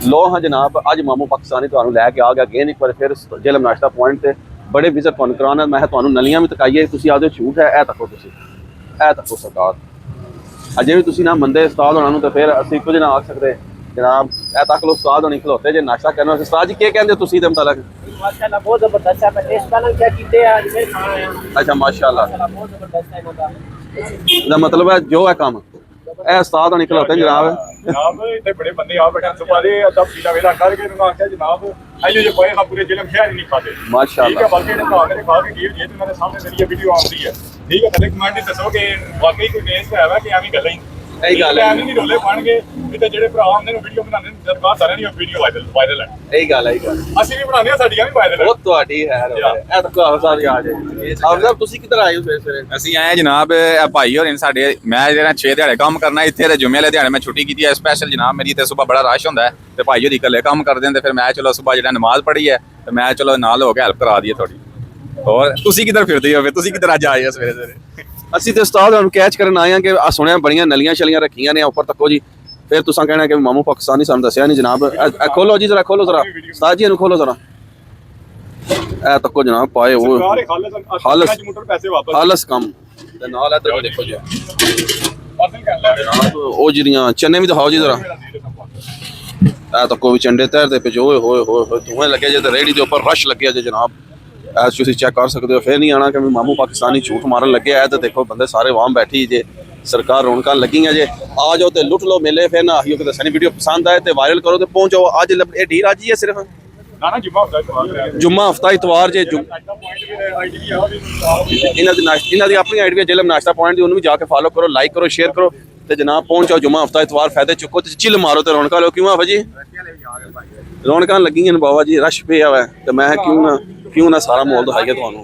लो हाँ जनाब, अज मामू पाकिस्तानी तुहानू लैके आ गया अगेन एक बार फिर जेलम नाश्ता पॉइंट से बड़े विजिट तुहानू कराना। मैं तुहानू नलियां भी तकाइए, तुसीं आखदे झूठ है, ए तको तुसीं, ए तको सरकार अजे भी तुसीं ना मंदे उस्ताद होना तो फिर असीं कुछ ना आख सकते जनाब। ए तक लो उस्ताद होनी खलोते जे नाश्ता करना। उस्ताद जी क्या कहते तुसीं इहदे मुतालक? माशाल्लाह बहुत जबरदस्त है। मैं टेस्ट करना क्या कीते हैं आज मैं खाना है। अच्छा माशाल्लाह, बहुत जबरदस्त है इनका। इसदा मतलब है जो है काम ए उस्ताद होनी खलोते जनाब। जनाब इतने बड़े बंदे आ बैठे सुबह दे अदब पीला वेला करके उन्होंने आख्या जनाब आइयो जो कोई पूरे जिले में शहर नहीं खाते माशाल्लाह। ठीक है, बल्कि इन्होंने आके खा के ये मेरे सामने मेरी ये वीडियो आ रही है। ठीक है, थले कमेंट दसो कि वाकई कोई टेस्ट है कि एवं गल्लां ही यही गल है, एवं नहीं रोले बन गए इते जेडे भरा आंदे वीडियो बनाने सरकार सारे नहीं वीडियो वायरल है। यही गल है, ਅਸੀਂ ਵੀ ਬਣਾਉਂਦੇ ਆ, ਸਾਡੀਆਂ ਵੀ ਵਾਇਰਲ ਹੈ। बहुत ਤੁਹਾਡੀ है ए तको आओ सारे आ जाए। आप साहब तुसीं किधर आए हो सवेरे सवेरे? ਅਸੀਂ ਆਏ ਜਨਾਬ ਇਹ ਭਾਈ ਹੋਰਾਂ ਸਾਡੇ ਮੈਂ ਜਿਹੜਾ 6 ਦਿਹਾੜੇ ਕੰਮ ਕਰਨਾ ਇੱਥੇ ਤੇ ਜੁਮੇ ਵਾਲੇ ਦਿਹਾੜੇ ਮੈਂ ਛੁੱਟੀ ਕੀਤੀ ਹੈ ਸਪੈਸ਼ਲ ਜਨਾਬ। ਮੇਰੀ ਤੇ ਸਵੇਰ ਬੜਾ ਰਸ਼ ਹੁੰਦਾ ਹੈ ਤੇ ਭਾਈ ਹੋਰੀ ਇਕੱਲੇ ਕੰਮ ਕਰਦੇ ਹੁੰਦੇ, ਫਿਰ ਮੈਂ ਚਲੋ ਸਵੇਰ ਜਿਹੜਾ ਨਮਾਜ਼ ਪੜ੍ਹੀ ਹੈ ਤੇ ਮੈਂ ਚਲੋ ਨਾਲ ਹੋ ਕੇ ਹੈਲਪ ਕਰਾ ਦਈਏ ਥੋੜੀ। ਹੋਰ ਤੁਸੀਂ ਕਿੱਧਰ ਫਿਰਦੇ ਹੋ? ਤੁਸੀਂ ਕਿੱਧਰ ਅੱਜ ਆਏ ਹੋ ਸਵੇਰੇ ਸਵੇਰੇ? ਅਸੀਂ ਤੇ ਉਸਤਾਦ ਨੂੰ ਕੈਚ ਕਰਨ ਆਏ ਹਾਂ ਕਿ ਆ ਸੁਣਿਆ ਬੜੀਆਂ ਨਲੀਆਂ ਛਲੀਆਂ ਰੱਖੀਆਂ ਨੇ ਉੱਪਰ ਤੱਕੋ ਜੀ। ਫਿਰ ਤੁਸੀਂ ਕਹਿਣਾ ਕਿ ਮਾਮੂ ਪਾਕਿਸਤਾਨੀ ਸਾਨੂੰ ਦੱਸਿਆ ਨਹੀਂ ਜਨਾਬ। ਖੋਲੋ ਜੀ ਜ਼ਰਾ, ਖੋਲੋ ਜ਼ਰਾ ਉਸਤਾਦ ਜੀ ਇਹਨੂੰ ਖੋਲੋ ਜ਼ਰਾ। ਇਹ ਤੱਕੋ ਜਨਾਬ ਪਾਏ ਉਹ ਸਾਰੇ ਖਾਲਸ ਮੋਟਰ ਪੈਸੇ ਵਾਪਸ ਖਾਲਸ ਕੰਮ ਤੇ ਨਾਲ ਇੱਧਰ ਦੇਖੋ ਜੀ ਅਸਲ ਕਰ ਲੈ ਜਨਾਬ ਉਹ ਜਿਹੜੀਆਂ ਚੰਨੇ ਵੀ ਦਿਖਾਓ ਜੀ ਜ਼ਰਾ। ਇਹ ਤੱਕੋ ਵੀ ਚੰਡੇ ਤੈਰਦੇ ਪਏ ਜੋ ਹੋਏ ਹੋਏ ਧੂਏ ਲੱਗੇ ਜੇ ਤੇ ਰੇਹੜੀ ਦੇ ਉੱਪਰ ਰਸ਼ ਲੱਗਿਆ ਜੇ ਜਨਾਬ। ਐਸ ਤੁਸੀਂ ਚੈੱਕ ਕਰ ਸਕਦੇ ਹੋ। ਫਿਰ ਨਹੀਂ ਆਣਾ ਕਿ ਮਾਮੂ ਪਾਕਿस्तानी झूठ मारन लगे है। तो देखो बंदे सारे वहां बैठी जे सरकार रौनक लगी जे आ जाओ तो लुट लो मेले। फिर ना आइयो कि सानी वीडियो पसंद आए तो वायरल करो तो पहुंचो। अज ये ढीर आज ही है सिर्फ ਨਾ ਨਾ ਜੁਮਾ ਹੁੰਦਾ ਹੈ जुम्मा हफ्ता इतवार जे इन्हों की अपनी आईडी जेलम नाश्ता पॉइंट की उन्होंने भी जाके फॉलो करो, लाइक करो, शेयर करो तो जनाब पहुंचो। जुम्मा हफ्ता इतवार फायदे चुको तो चिल मारो तो रौनक लो। क्यों आफा जी रौनक लगी बाबा जी, रश पे है तो मैं क्यों ना सारा माहौल दिखाइए तुहानू।